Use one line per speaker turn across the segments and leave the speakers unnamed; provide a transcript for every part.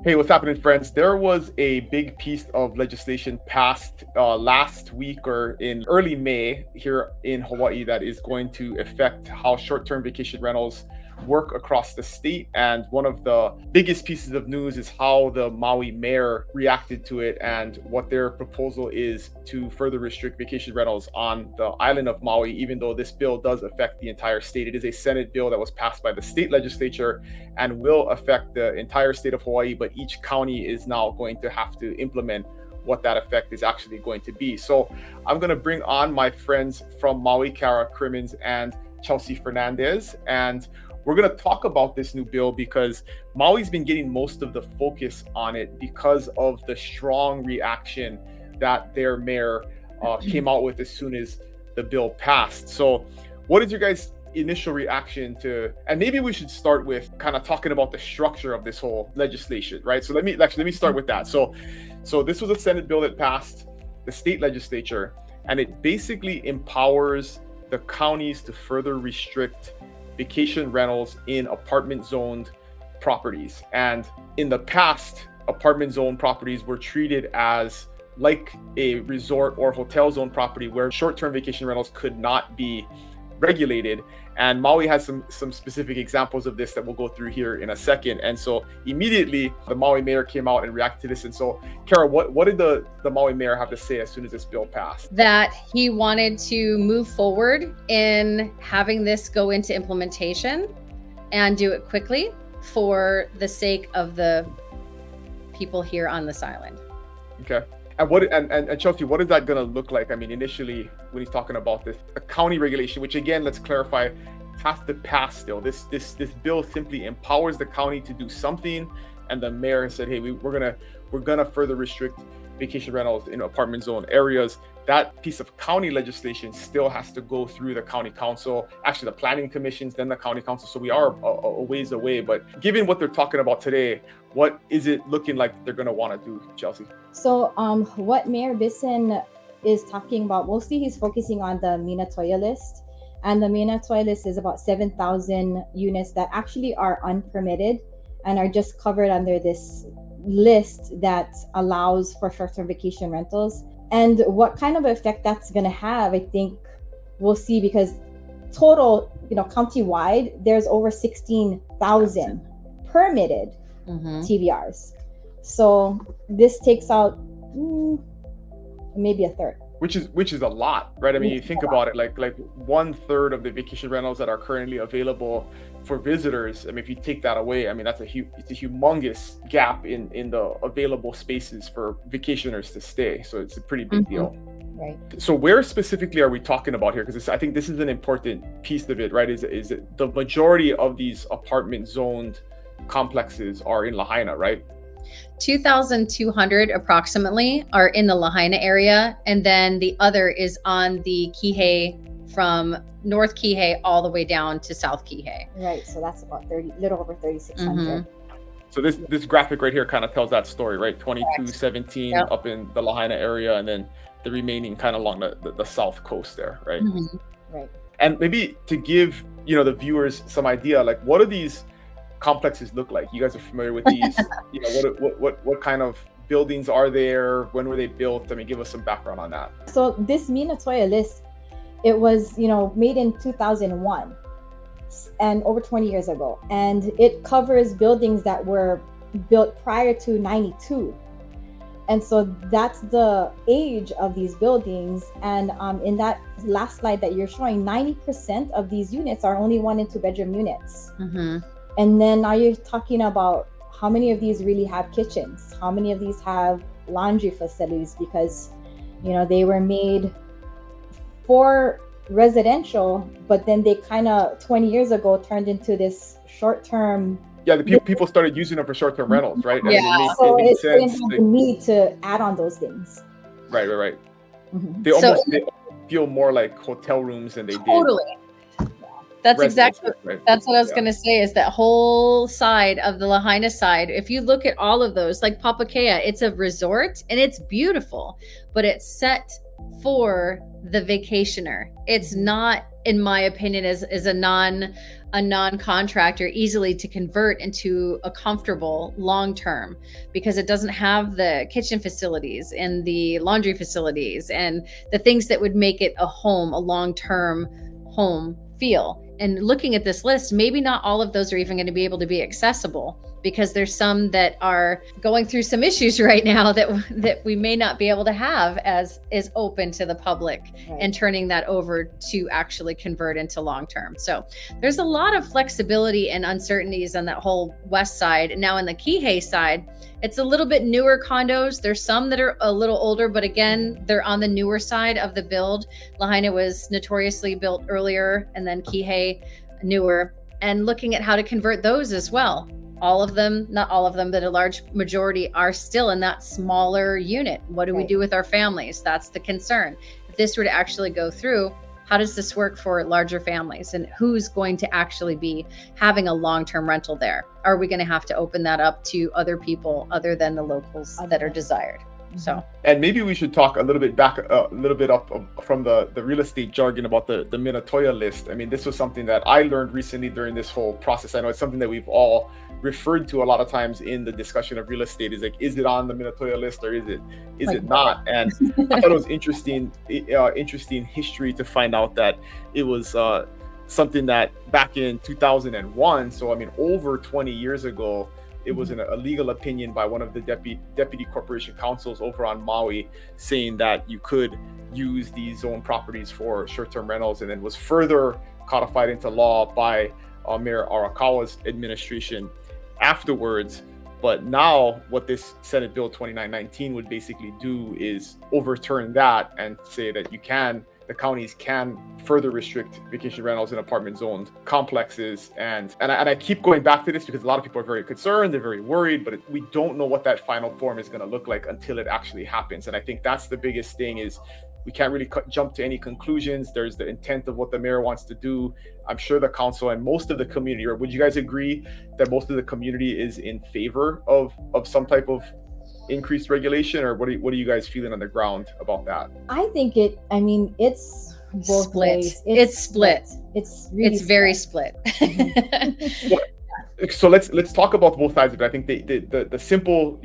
Hey, what's happening, friends? There was a big piece of legislation passed last week or in early May here in Hawaii that is going to affect how short-term vacation rentals work across the state. And one of the biggest pieces of news is how the Maui mayor reacted to it and what their proposal is to further restrict vacation rentals on the island of Maui, even though this bill does affect the entire state. It is a Senate bill that was passed by the state legislature and will affect the entire state of Hawaii, but each county is now going to have to implement what that effect is actually going to be. So I'm going to bring on my friends from Maui, Cara Crimmins and Chelsea Fernandez, and we're going to talk about this new bill because Maui's been getting most of the focus on it because of the strong reaction that their mayor came out with as soon as the bill passed. So what is your guys' initial reaction to, and maybe we should start with kind of talking about the structure of this whole legislation, right? So let me start with that. So this was a Senate bill that passed the state legislature, and it basically empowers the counties to further restrict vacation rentals in apartment zoned properties. And in the past, apartment zone properties were treated as like a resort or hotel zone property where short-term vacation rentals could not be regulated. And Maui has some specific examples of this that we'll go through here in a second. And so immediately the Maui mayor came out and reacted to this. And so Cara, what did the Maui mayor have to say as soon as this bill passed?
That he wanted to move forward in having this go into implementation and do it quickly for the sake of the people here on this island.
Okay. And Chelsea, what is that going to look like? I mean, initially when he's talking about this, a county regulation, which again, let's clarify, has to pass still. This bill simply empowers the county to do something, and the mayor said, hey, we're gonna further restrict vacation rentals in apartment zone areas. That piece of county legislation still has to go through the county council, actually the planning commissions, then the county council. So we are a ways away. But given what they're talking about today, what is it looking like they're going to want to do, Chelsea?
So what Mayor Bisson is talking about, mostly he's focusing on the Minatoya list. And the Minatoya list is about 7,000 units that actually are unpermitted and are just covered under this list that allows for short-term vacation rentals. And what kind of effect that's going to have, I think we'll see, because total, county-wide, there's over 16,000 permitted TVRs. So this takes out maybe a third. Which
is a lot, right? I mean, you think about it, like 1/3 of the vacation rentals that are currently available for visitors. I mean, if you take that away, I mean, it's a humongous gap in the available spaces for vacationers to stay. So it's a pretty big deal.
Right.
So where specifically are we talking about here? Because I think this is an important piece of it, right? Is it the majority of these apartment zoned complexes are in Lahaina, right?
2,200 approximately are in the Lahaina area, and then the other is on the Kihei, from North Kihei all the way down to South Kihei.
Right, so that's about little over 3,600.
So this graphic right here kind of tells that story, right? 2217 up in the Lahaina area, and then the remaining kind of along the south coast there, right?
Right.
And maybe to give the viewers some idea, like what are these complexes look like? You guys are familiar with these. What kind of buildings are there? When were they built? I mean, give us some background on that.
So this Minatoya list, it was made in 2001 and over 20 years ago, and it covers buildings that were built prior to 92. And so that's the age of these buildings. And in that last slide that you're showing, 90% of these units are only 1 and 2 bedroom units. And then now you're talking about how many of these really have kitchens, how many of these have laundry facilities, because they were made for residential, but then they kind of 20 years ago turned into this short-term.
Yeah, the people started using them for short-term rentals, right?
Yeah.
So it didn't have the need to add on those things.
Right. They almost feel more like hotel rooms than they did.
That's exactly, that's what I was going to say, is that whole side of the Lahaina side. If you look at all of those, like Papakea, it's a resort and it's beautiful, but it's set for the vacationer. It's not, in my opinion, is a non-contractor easily to convert into a comfortable long-term, because it doesn't have the kitchen facilities and the laundry facilities and the things that would make it a home, a long-term home feel. And looking at this list, maybe not all of those are even going to be able to be accessible, because there's some that are going through some issues right now that we may not be able to have as is open to the public,
Right.
and turning that over to actually convert into long-term. So there's a lot of flexibility and uncertainties on that whole west side. Now in the Kihei side, it's a little bit newer condos. There's some that are a little older, but again, they're on the newer side of the build. Lahaina was notoriously built earlier, and then Kihei newer, and looking at how to convert those as well. All of them, not all of them, but a large majority are still in that smaller unit. What do we
Right.
do with our families? That's the concern. If this were to actually go through, how does this work for larger families, and who's going to actually be having a long-term rental there? Are we going to have to open that up to other people other than the locals that are desired? So,
And maybe we should talk a little bit back, a little bit up from the real estate jargon about the Minatoya list. I mean, this was something that I learned recently during this whole process. I know it's something that we've all referred to a lot of times in the discussion of real estate. Is like, is it on the Minatoya list or is it not? And I thought it was interesting history to find out that it was something that back in 2001. So I mean, over 20 years ago. It was a legal opinion by one of the deputy corporation counsels over on Maui, saying that you could use these zone properties for short-term rentals, and then was further codified into law by Mayor Arakawa's administration afterwards. But now what this Senate Bill 2919 would basically do is overturn that and say that the counties can further restrict vacation rentals in apartment zoned complexes. And I keep going back to this because a lot of people are very concerned, they're very worried, but we don't know what that final form is going to look like until it actually happens. And I think that's the biggest thing, is we can't really jump to any conclusions. There's the intent of what the mayor wants to do. I'm sure the council and most of the community, or would you guys agree that most of the community is in favor of some type of increased regulation, or what are you guys feeling on the ground about that?
I think it's both
split.
ways.
It's split.
It's really
very split.
So let's talk about both sides of it. I think the simple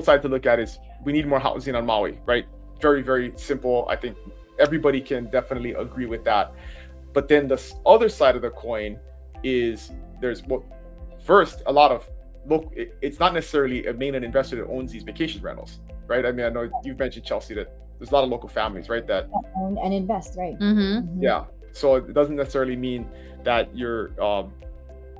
side to look at is we need more housing on Maui, right? Very, very simple. I think everybody can definitely agree with that. But then the other side of the coin is first, a lot of it's not necessarily a mainland investor that owns these vacation rentals, right? I mean, I know you've mentioned, Chelsea, that there's a lot of local families, right, that
own and invest, right?
Mm-hmm.
Yeah. So it doesn't necessarily mean that you're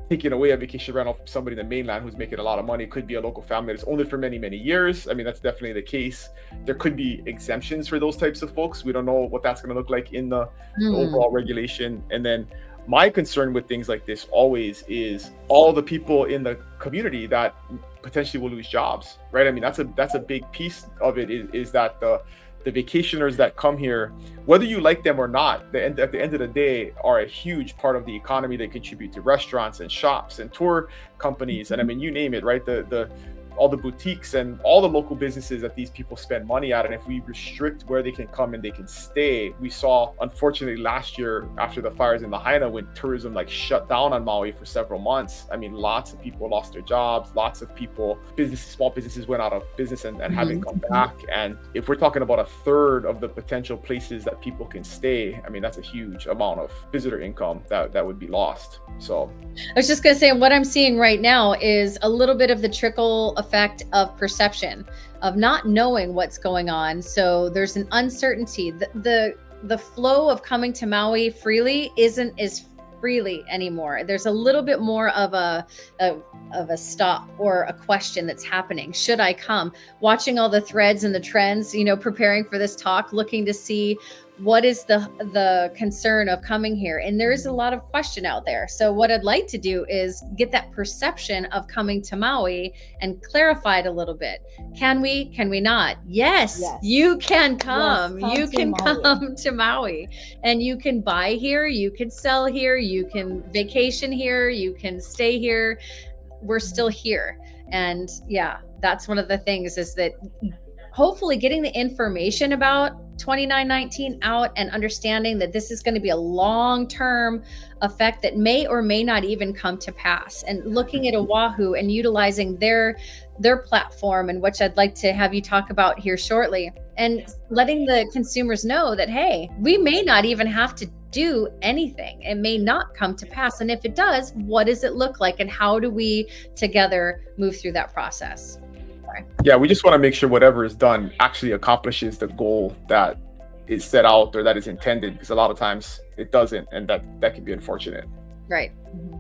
taking away a vacation rental from somebody in the mainland who's making a lot of money. It could be a local family that's owned it for many, many years. I mean, that's definitely the case. There could be exemptions for those types of folks. We don't know what that's going to look like in the overall regulation. And then my concern with things like this always is all the people in the community that potentially will lose jobs, right? I mean, that's a big piece of it, is that the vacationers that come here, whether you like them or not, at the end of the day, are a huge part of the economy. They contribute to restaurants and shops and tour companies, and I mean, you name it, right? All the boutiques and all the local businesses that these people spend money at. And if we restrict where they can come and they can stay, we saw, unfortunately, last year after the fires in Lahaina, when tourism shut down on Maui for several months. I mean, lots of people lost their jobs. Lots of people, small businesses went out of business and haven't come back. And if we're talking about a third of the potential places that people can stay, I mean, that's a huge amount of visitor income that would be lost. So
I was just going to say, what I'm seeing right now is a little bit of the trickle effect of perception, of not knowing what's going on. So there's an uncertainty. The flow of coming to Maui freely isn't as freely anymore. There's a little bit more of a stop or a question that's happening. Should I come? Watching all the threads and the trends, preparing for this talk, looking to see what is the concern of coming here. And there is a lot of question out there. So what I'd like to do is get that perception of coming to Maui and clarify it a little bit. Can we not? Yes. You can come.
Yes,
you can come to Maui, and you can buy here, you can sell here, you can vacation here, you can stay here. We're still here. And yeah, that's one of the things, is that hopefully getting the information about 2919 out and understanding that this is going to be a long-term effect that may or may not even come to pass, and looking at Oahu and utilizing their platform, and which I'd like to have you talk about here shortly, and letting the consumers know that, hey, we may not even have to do anything. It may not come to pass. And if it does, what does it look like? And how do we together move through that process?
Yeah, we just want to make sure whatever is done actually accomplishes the goal that is set out or that is intended, because a lot of times it doesn't, and that can be unfortunate.
Right.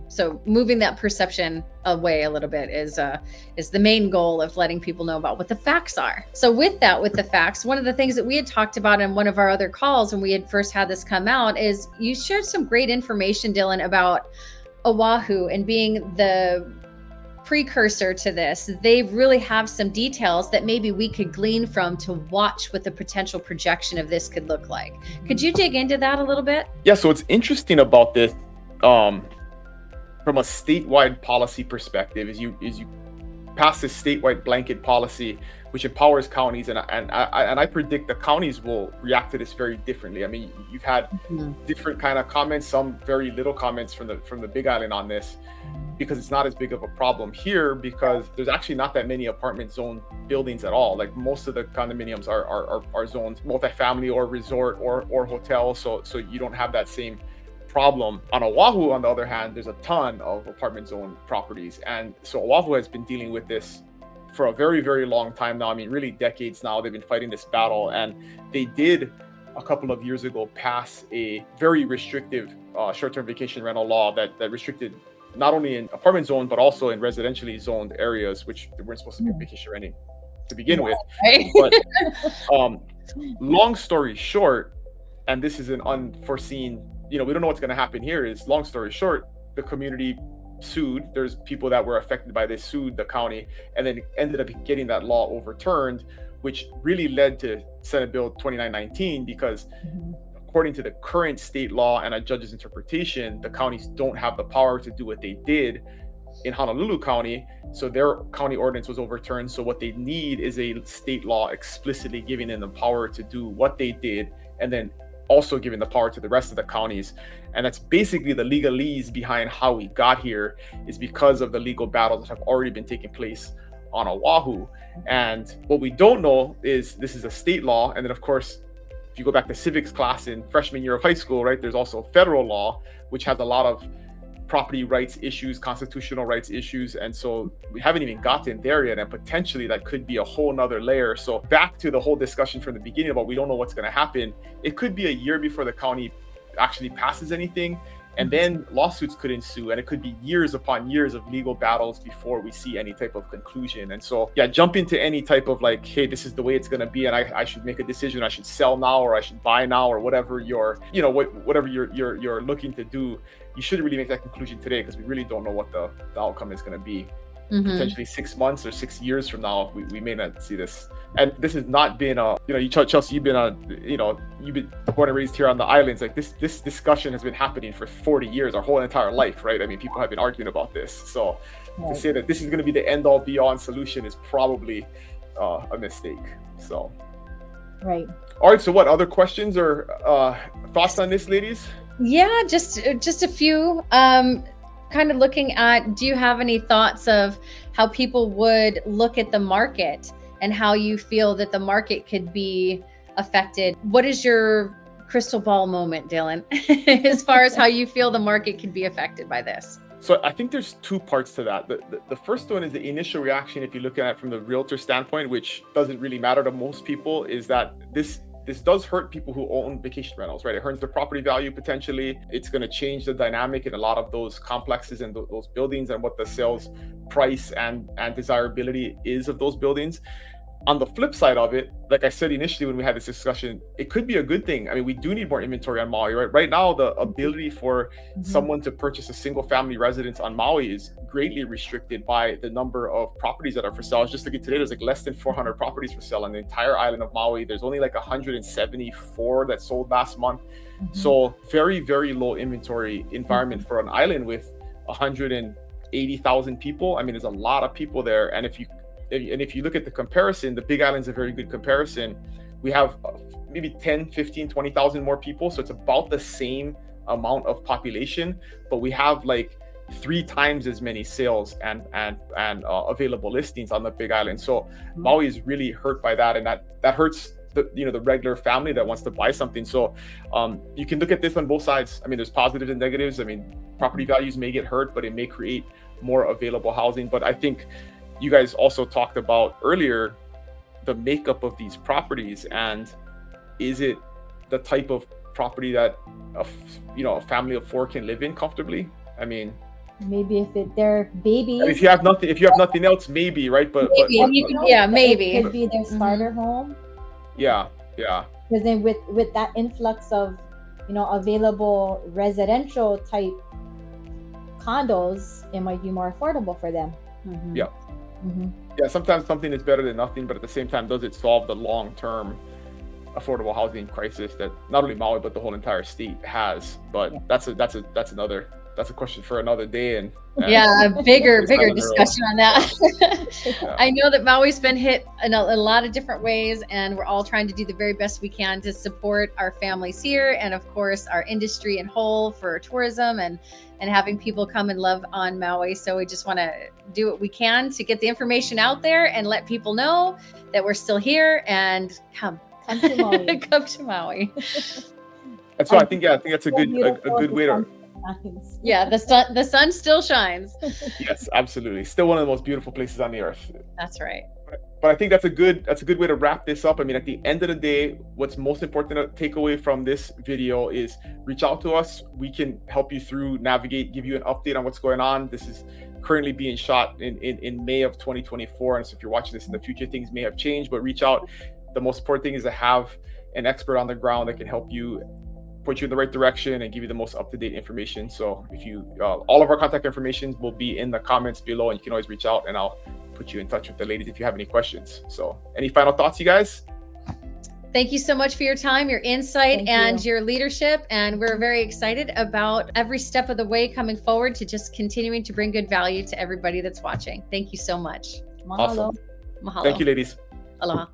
So moving that perception away a little bit is the main goal of letting people know about what the facts are. So with the facts, one of the things that we had talked about in one of our other calls when we had first had this come out is you shared some great information, Dylan, about Oahu and being the precursor to this. They really have some details that maybe we could glean from to watch what the potential projection of this could look like. Could you dig into that a little bit?
Yeah, so what's interesting about this from a statewide policy perspective is you pass this statewide blanket policy which empowers counties, and I predict the counties will react to this very differently. I mean, you've had different kind of comments, some very little comments from the Big Island on this, because it's not as big of a problem here, because there's actually not that many apartment zone buildings at all. Like most of the condominiums are zoned multifamily or resort or hotel, so you don't have that same problem. On Oahu, on the other hand, there's a ton of apartment zone properties, and so Oahu has been dealing with this for a very, very long time now. I mean, really decades now. They've been fighting this battle, and they did a couple of years ago pass a very restrictive short-term vacation rental law that restricted not only in apartment zone but also in residentially zoned areas, which they weren't supposed to be vacation renting to begin with.
Right.
But long story short, and this is an unforeseen, we don't know what's going to happen here, is long story short, the community sued. There's people that were affected by this, sued the county, and then ended up getting that law overturned, which really led to Senate Bill 2919, because according to the current state law and a judge's interpretation, the counties don't have the power to do what they did in Honolulu County. So their county ordinance was overturned. So what they need is a state law explicitly giving them the power to do what they did, and then also giving the power to the rest of the counties. And that's basically the legalese behind how we got here, is because of the legal battles that have already been taking place on Oahu. And what we don't know is this is a state law. And then of course, if you go back to civics class in freshman year of high school, right, there's also federal law, which has a lot of property rights issues, constitutional rights issues. And so we haven't even gotten there yet. And potentially that could be a whole nother layer. So back to the whole discussion from the beginning about we don't know what's going to happen. It could be a year before the county actually passes anything. And then lawsuits could ensue, and it could be years upon years of legal battles before we see any type of conclusion. And so, yeah, jump into any type of like, hey, this is the way it's going to be, and I should make a decision. I should sell now, or I should buy now, or whatever whatever you're looking to do. You shouldn't really make that conclusion today, because we really don't know what the outcome is going to be. Potentially 6 months or 6 years from now, we may not see this. And this has not been Chelsea, you've been born and raised here on the islands. Like this discussion has been happening for 40 years, our whole entire life, right? I mean, people have been arguing about this. So to say that this is going to be the end all be all solution is probably a mistake. So
right.
All right, so what other questions or thoughts on this, ladies?
Yeah, just a few. Kind of looking at, do you have any thoughts of how people would look at the market and how you feel that the market could be affected? What is your crystal ball moment, Dylan, as far as how you feel the market could be affected by this?
So I think there's two parts to that. The first one is the initial reaction, if you look at it from the realtor standpoint, which doesn't really matter to most people, is that this does hurt people who own vacation rentals, right? It hurts their property value potentially. It's going to change the dynamic in a lot of those complexes and those buildings, and what the sales price and desirability is of those buildings. On the flip side of it, like I said initially when we had this discussion, it could be a good thing. I mean, we do need more inventory on Maui, right? Right now, the ability for someone to purchase a single family residence on Maui is greatly restricted by the number of properties that are for sale. Just looking today, there's like less than 400 properties for sale on the entire island of Maui. There's only like 174 that sold last month. So very, very low inventory environment for an island with 180,000 people. I mean, there's a lot of people there. And if you and if you look at the comparison, the Big Island's a very good comparison. We have maybe 10, 15, 20,000 more people. So it's about the same amount of population, but we have like 3 times as many sales and available listings on the Big Island. So Maui is really hurt by that, and that hurts the regular family that wants to buy something. So you can look at this on both sides. I mean, there's positives and negatives. I mean, property values may get hurt, but it may create more available housing. But I think you guys also talked about earlier the makeup of these properties, and is it the type of property that a family of 4 can live in comfortably? I mean,
maybe if they're babies.
If you have nothing else, maybe, right? But
maybe.
It could be their starter home.
Yeah.
Because then with that influx of available residential type condos, it might be more affordable for them.
Yeah. Yeah, sometimes something is better than nothing, but at the same time, does it solve the long-term affordable housing crisis that not only Maui but the whole entire state has? But that's a question for another day, and
a bigger discussion on that. I know that Maui's been hit in a lot of different ways, and we're all trying to do the very best we can to support our families here, and of course our industry in whole for tourism and having people come and love on Maui. So we just want to do what we can to get the information out there and let people know that we're still here, and come to Maui. Come to Maui.
And so I think that's a good way to.
Yeah, the sun still shines.
Yes, absolutely. Still one of the most beautiful places on the earth.
That's right.
But I think that's a good way to wrap this up. I mean, at the end of the day, what's most important to take away from this video is reach out to us. We can help you through, navigate, give you an update on what's going on. This is currently being shot in May of 2024. And so if you're watching this in the future, things may have changed, but reach out. The most important thing is to have an expert on the ground that can help you, put you in the right direction, and give you the most up-to-date information. So if you all of our contact information will be in the comments below, and you can always reach out and I'll put you in touch with the ladies if you have any questions. So any final thoughts, you guys?
Thank you so much for your time, your insight, and your leadership. And we're very excited about every step of the way coming forward to just continuing to bring good value to everybody that's watching. Thank you so much.
Mahalo.
Awesome. Mahalo. Thank you, ladies.
Aloha.